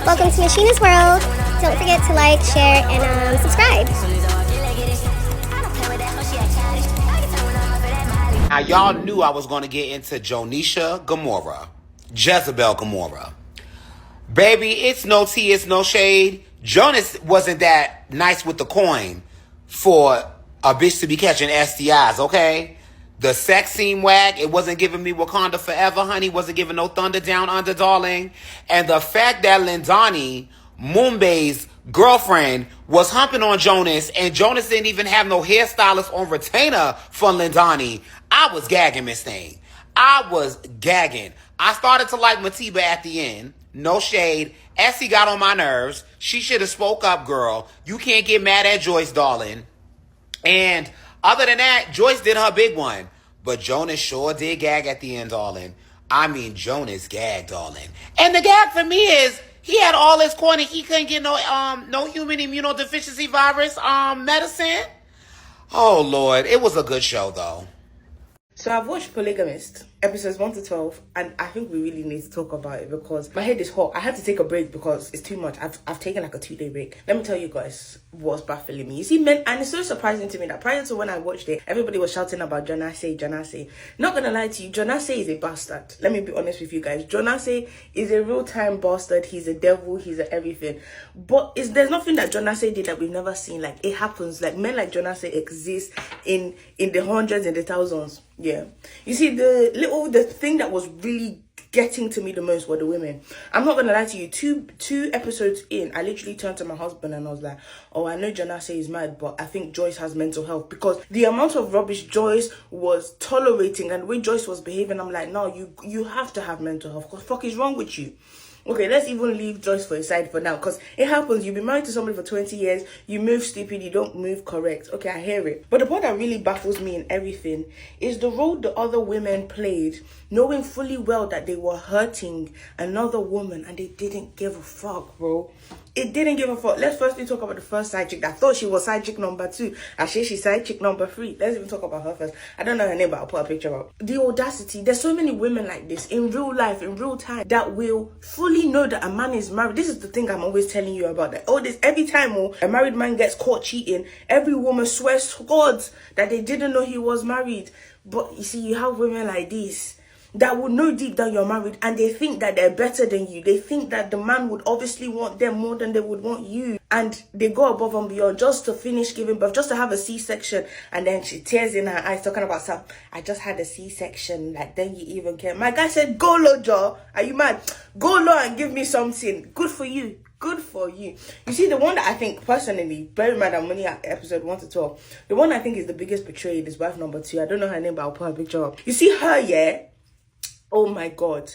Welcome to Miss.sheeena's world. Don't forget to like, share, and subscribe. Now, y'all knew I was going to get into Jonisha Gamora. Jezebel Gamora. Baby, it's no tea, it's no shade. Jonas wasn't that nice with the coin for a bitch to be catching STIs, okay? The sex seemed whack. It wasn't giving me Wakanda forever, honey. Wasn't giving no thunder down under, darling. And the fact that Lindani, Mumbe's girlfriend, was humping on Jonas, and Jonas didn't even have no hairstylist on retainer for Lindani. I was gagging, Miss Thing. I was gagging. I started to like Matiba at the end. No shade. Essie got on my nerves. She should have spoke up, girl. You can't get mad at Joyce, darling. And other than that, Joyce did her big one. But Jonas sure did gag at the end, darling. I mean, Jonas gagged, darling. And the gag for me is, he had all his corn and he couldn't get no human immunodeficiency virus medicine. Oh, Lord. It was a good show, though. So I've watched Polygamist, episodes 1 to 12, and I think we really need to talk about it because my head is hot. I had to take a break because it's too much. I've taken like a 2-day break. Let me tell you guys what's baffling me. You see, men, and it's so surprising to me that prior to when I watched it, everybody was shouting about Jonase. Not gonna lie to you, Jonase is a bastard. Let me be honest with you guys. Jonase is a real-time bastard. He's a devil. He's a everything. But there's nothing that Jonase did that we've never seen. Like, it happens. Like, men like Jonase exist in the hundreds and the thousands. Yeah. You see, the thing that was really getting to me the most were the women. I'm not gonna lie to you, two episodes in, I literally turned to my husband and I was like, oh, I know Jonase is mad, but I think Joyce has mental health, because the amount of rubbish Joyce was tolerating and the way Joyce was behaving, I'm like, no, you have to have mental health. What the fuck is wrong with you? Okay, let's even leave Joyce for a side for now, because it happens. You've been married to somebody for 20 years, you move stupid, you don't move correct. Okay, I hear it. But the part that really baffles me in everything is the role the other women played, knowing fully well that they were hurting another woman and they didn't give a fuck, bro. It didn't give a fuck. Let's firstly talk about the first side chick. I thought she was side chick number 2. Actually, she's side chick number 3. Let's even talk about her first. I don't know her name, but I'll put a picture up. The audacity. There's so many women like this in real life, in real time, that will fully know that a man is married. This is the thing I'm always telling you about. That every time a married man gets caught cheating, every woman swears to God that they didn't know he was married. But you see, you have women like this that would know deep down you're married, and they think that they're better than you. They think that the man would obviously want them more than they would want you. And they go above and beyond just to finish giving birth, just to have a C-section. And then she tears in her eyes talking about something. I just had a C-section. Like, then you even care. My guy said, go low, Joe. Are you mad? Go low and give me something. Good for you. Good for you. You see, the one that I think, personally, bear in mind I'm only at episode 1 to 12. The one I think is the biggest betrayed is wife number 2. I don't know her name, but I'll put her picture up. You see her, yeah? Oh my God.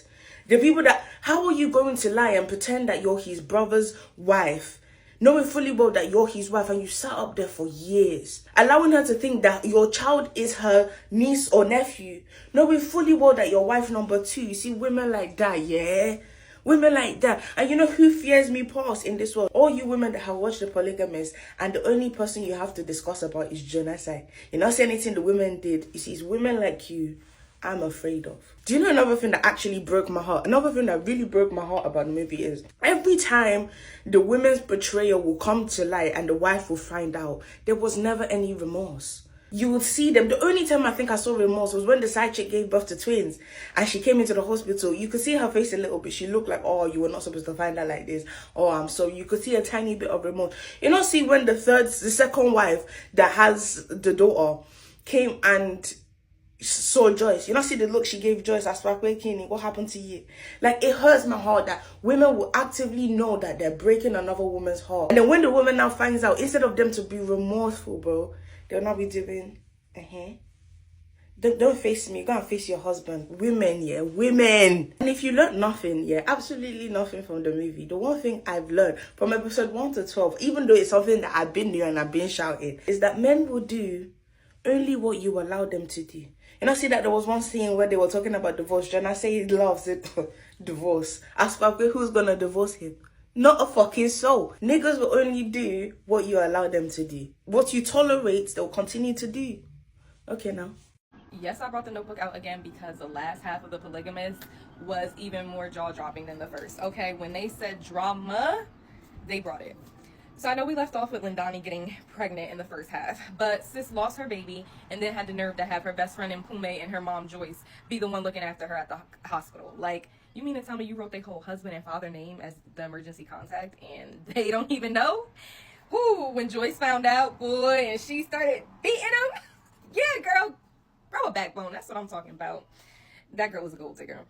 The people that, how are you going to lie and pretend that you're his brother's wife, knowing fully well that you're his wife, and you sat up there for years, allowing her to think that your child is her niece or nephew, knowing fully well that you're wife number 2. You see, women like that, yeah? Women like that. And you know who fears me past in this world? All you women that have watched The Polygamist, and the only person you have to discuss about is Jonasai. You not see anything the women did. You see, it's women like you I'm afraid of. Do you know another thing that actually broke my heart? Another thing that really broke my heart about the movie is every time the women's betrayal will come to light and the wife will find out, there was never any remorse. You would see them. The only time I think I saw remorse was when the side chick gave birth to twins and she came into the hospital. You could see her face a little bit. She looked like, oh, you were not supposed to find out like this. Oh, I'm sorry. You could see a tiny bit of remorse. You know, see when the second wife that has the daughter came and saw Joyce. You know, see the look she gave Joyce as what happened to you? Like, it hurts my heart that women will actively know that they're breaking another woman's heart. And then when the woman now finds out, instead of them to be remorseful, bro, they'll not be doing, Don't face me. Go and face your husband. Women, yeah, women. And if you learned nothing, yeah, absolutely nothing from the movie. The one thing I've learned from episode 1 to 12, even though it's something that I've been doing and I've been shouting, is that men will do only what you allow them to do. You know, see that there was one scene where they were talking about divorce. Jonah say he loves it. Divorce. Ask Papi who's gonna divorce him. Not a fucking soul. Niggas will only do what you allow them to do. What you tolerate, they'll continue to do. Okay, now. Yes, I brought the notebook out again because the last half of The Polygamist was even more jaw-dropping than the first. Okay, when they said drama, they brought it. So I know we left off with Lindani getting pregnant in the first half, but sis lost her baby and then had the nerve to have her best friend Mpume and her mom Joyce be the one looking after her at the hospital. Like, you mean to tell me you wrote their whole husband and father name as the emergency contact and they don't even know? Whoo, when Joyce found out, boy, and she started beating him. Yeah, girl, grow a backbone. That's what I'm talking about. That girl was a gold digger.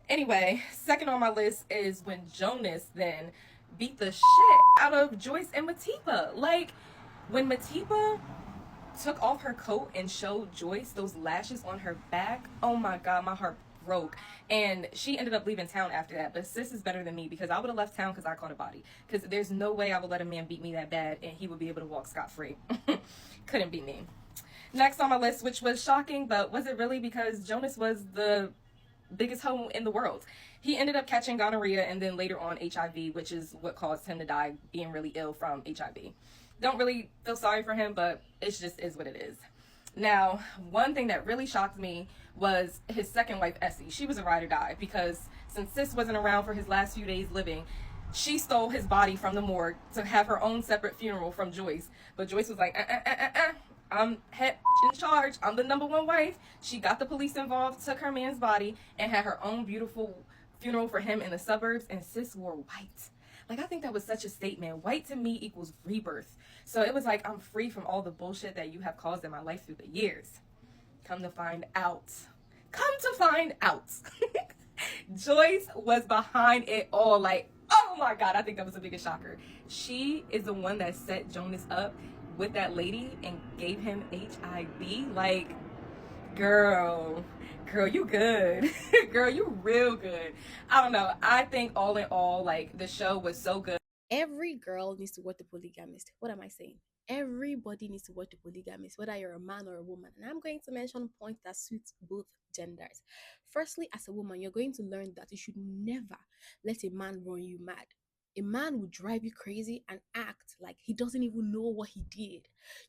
Anyway, second on my list is when Jonas then beat the shit out of Joyce and Matipa. Like, when Matipa took off her coat and showed Joyce those lashes on her back, oh my god, my heart broke. And she ended up leaving town after that, but sis is better than me because I would have left town because I caught a body, because there's no way I would let a man beat me that bad and he would be able to walk scot-free. Couldn't be me. Next on my list, which was shocking, but was it really, because Jonas was the biggest hoe in the world. He ended up catching gonorrhea and then later on HIV, which is what caused him to die, being really ill from HIV. Don't really feel sorry for him, but it just is what it is. Now, one thing that really shocked me was his second wife, Essie. She was a ride or die because since sis wasn't around for his last few days living, she stole his body from the morgue to have her own separate funeral from Joyce. But Joyce was like, I'm head in charge. I'm the number one wife. She got the police involved, took her man's body, and had her own beautiful funeral for him in the suburbs, and sis wore white. Like, I think that was such a statement. White to me equals rebirth. So it was like, I'm free from all the bullshit that you have caused in my life through the years. Come to find out. Joyce was behind it all. Like, oh my God, I think that was the biggest shocker. She is the one that set Jonas up with that lady and gave him HIV. Like, girl, you good. Girl, you real good. I don't know. I think all in all, like, the show was so good. Every girl needs to watch The Polygamist. What am I saying? Everybody needs to watch The Polygamist, whether you're a man or a woman. And I'm going to mention points that suit both genders. Firstly, as a woman, you're going to learn that you should never let a man run you mad. A man will drive you crazy and act like he doesn't even know what he did.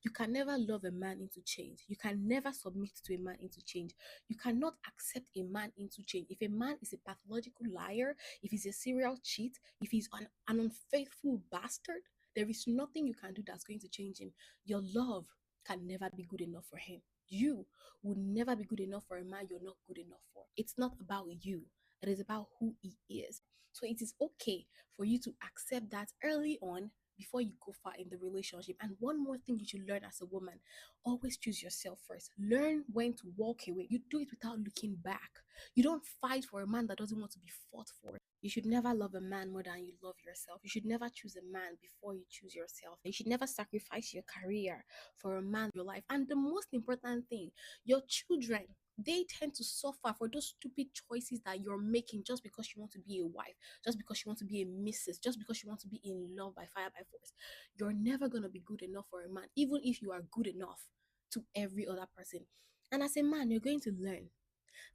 You can never love a man into change. You can never submit to a man into change. You cannot accept a man into change. If a man is a pathological liar, if he's a serial cheat, if he's an unfaithful bastard, there is nothing you can do that's going to change him. Your love can never be good enough for him. You would never be good enough for a man you're not good enough for. It's not about you. It is about who he is. So it is okay for you to accept that early on before you go far in the relationship. And one more thing you should learn as a woman: always choose yourself first. Learn when to walk away. You do it without looking back. You don't fight for a man that doesn't want to be fought for. You should never love a man more than you love yourself. You should never choose a man before you choose yourself. You should never sacrifice your career for a man in your life. And the most important thing, your children, they tend to suffer for those stupid choices that you're making just because you want to be a wife, just because you want to be a missus, just because you want to be in love by fire by force. You're never going to be good enough for a man, even if you are good enough to every other person. And as a man, you're going to learn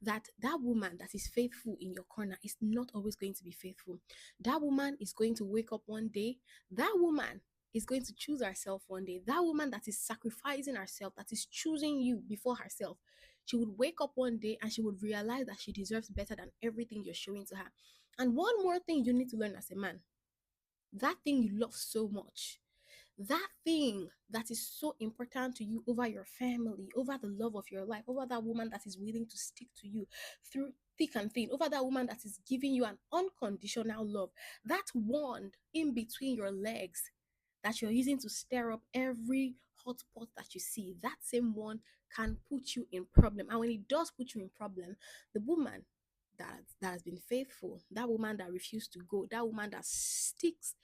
that woman that is faithful in your corner is not always going to be faithful. That woman is going to wake up one day. That woman is going to choose herself one day. That woman that is sacrificing herself, that is choosing you before herself, she would wake up one day and she would realize that she deserves better than everything you're showing to her. And one more thing you need to learn as a man: that thing you love so much, that thing that is so important to you over your family, over the love of your life, over that woman that is willing to stick to you through thick and thin, over that woman that is giving you an unconditional love, that wand in between your legs that you're using to stir up every hot pot that you see, that same one can put you in problem. And when it does put you in problem, the woman that has been faithful, that woman that refused to go, that woman that sticks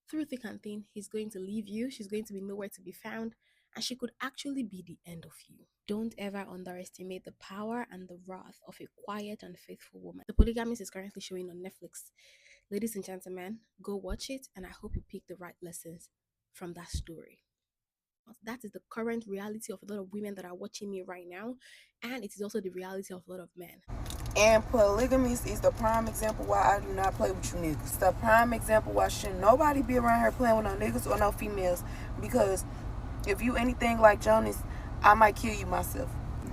through thick and thin, he's going to leave you. She's going to be nowhere to be found, and she could actually be the end of you. Don't ever underestimate the power and the wrath of a quiet and faithful woman. The Polygamist is currently showing on Netflix. Ladies and gentlemen, go watch it, and I hope you pick the right lessons from that story. That is the current reality of a lot of women that are watching me right now, and it is also the reality of a lot of men. And Polygamist is the prime example why I do not play with you niggas. The prime example why shouldn't nobody be around here playing with no niggas or no females. Because if you anything like Jonas, I might kill you myself.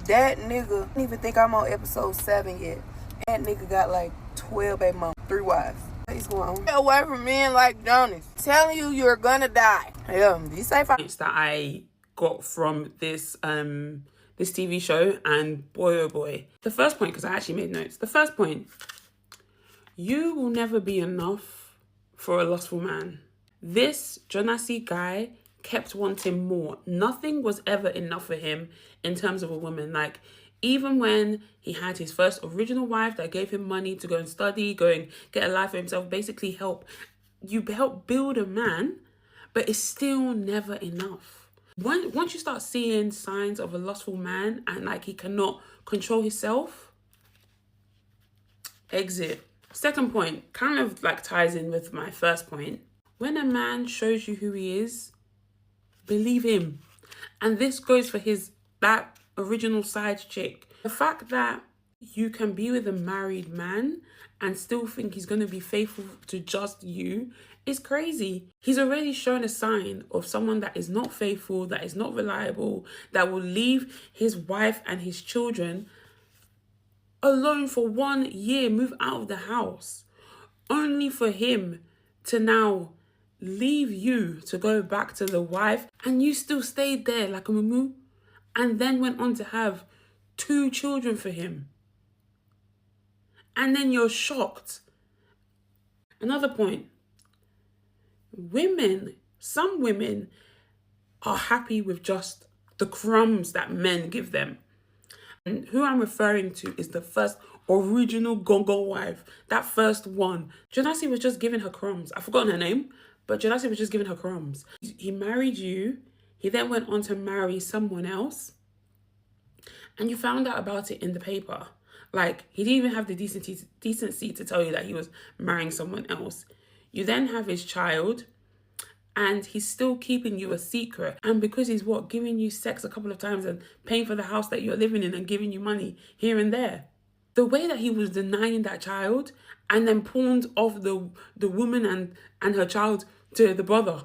That nigga, I don't even think I'm on episode 7 yet. That nigga got like 12 baby mama, 3 wives. What is going on? Stay away from men like Jonas. Telling you you're gonna die. Yeah, be safe. That I got from this this TV show, and boy oh boy. The first point, because I actually made notes. The first point, you will never be enough for a lustful man. This Jonasi guy kept wanting more. Nothing was ever enough for him in terms of a woman. Like, even when he had his first original wife that gave him money to go and study, go and get a life for himself, basically help build a man, but it's still never enough. Once you start seeing signs of a lustful man and like he cannot control himself, exit. Second point kind of like ties in with my first point. When a man shows you who he is, believe him. And this goes for that original side chick. The fact that you can be with a married man and still think he's going to be faithful to just you is crazy. He's already shown a sign of someone that is not faithful, that is not reliable, that will leave his wife and his children alone for 1 year, move out of the house, only for him to now leave you to go back to the wife, and you still stayed there like a mumu, and then went on to have 2 children for him. And then you're shocked. Another point. Some women are happy with just the crumbs that men give them. And who I'm referring to is the first original Gongo wife. That first one. Jonasi was just giving her crumbs. I've forgotten her name, but Jonasi was just giving her crumbs. He married you. He then went on to marry someone else. And you found out about it in the paper. Like, he didn't even have the decency to tell you that he was marrying someone else. You then have his child, and he's still keeping you a secret. And because he's giving you sex a couple of times and paying for the house that you're living in and giving you money here and there. The way that he was denying that child and then pawned off the woman and her child to the brother.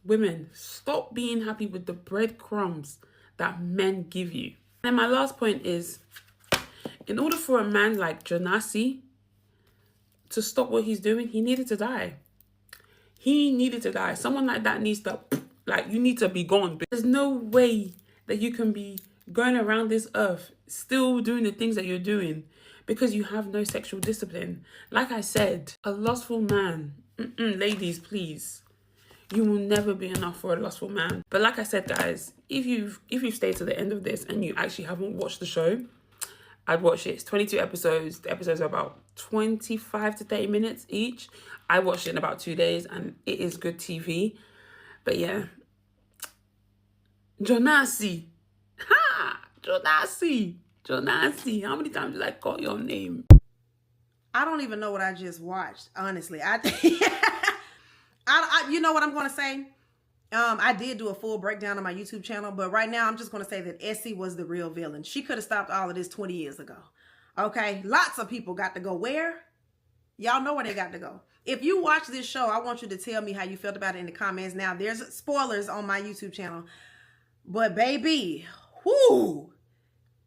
Women, stop being happy with the breadcrumbs that men give you. And my last point is, in order for a man like Jonasi to stop what he's doing, he needed to die. He needed to die. Someone like that needs to, you need to be gone. There's no way that you can be going around this earth still doing the things that you're doing because you have no sexual discipline. Like I said, a lustful man, ladies, please, you will never be enough for a lustful man. But like I said, guys, if you've stayed to the end of this and you actually haven't watched the show, I'd watch it. It's 22 episodes. The episodes are about 25 to 30 minutes each. I watched it in about 2 days and it is good TV. But yeah. Jonasi. Ha! Jonasi. Jonasi. How many times did I call your name? I don't even know what I just watched, honestly. You know what I'm going to say? I did do a full breakdown on my YouTube channel, but right now I'm just going to say that Essie was the real villain. She could have stopped all of this 20 years ago. Okay? Lots of people got to go where? Y'all know where they got to go. If you watch this show, I want you to tell me how you felt about it in the comments. Now, there's spoilers on my YouTube channel. But baby, whoo,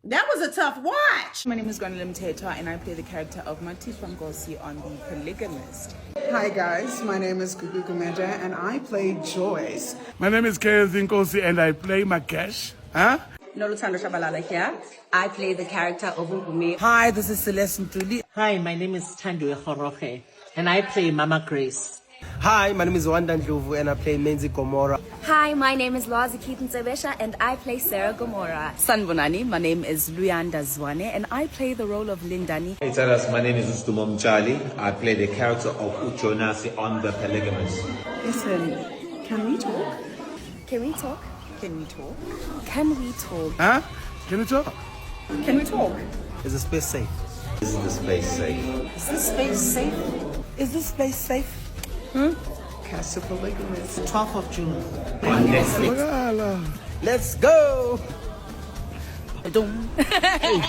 that was a tough watch. My name is Granulum Teta and I play the character of Mati from Gosi on The Polygamist. Hi guys, my name is Gugu Kumeja and I play Joyce. My name is Kezi Nkosi and I play Makesh. Huh? Nolutando Shabalala here. I play the character of Ugumi. Hi, this is Celeste Ntuli. Hi, my name is Tando Khoroche and I play Mama Grace. Hi, my name is Wanda Ndlovu and I play Menzi Gomora. Hi, my name is Lazi Keaton Sebesha and I play Sarah Gomora. Sanbonani, my name is Luyanda Zwane and I play the role of Lindani. Hey, Taras, my name is Ustumom Charlie. I play the character of Ujonasi on The Polygamist. Listen, can we talk? Can we talk? Can we talk? Can we talk? Huh? Can we talk? Can we talk? Is the space safe? Is the space safe? Is this space safe? Is this space safe? Cast a Polygamist. 12th of June on Netflix. Let's go! Hey.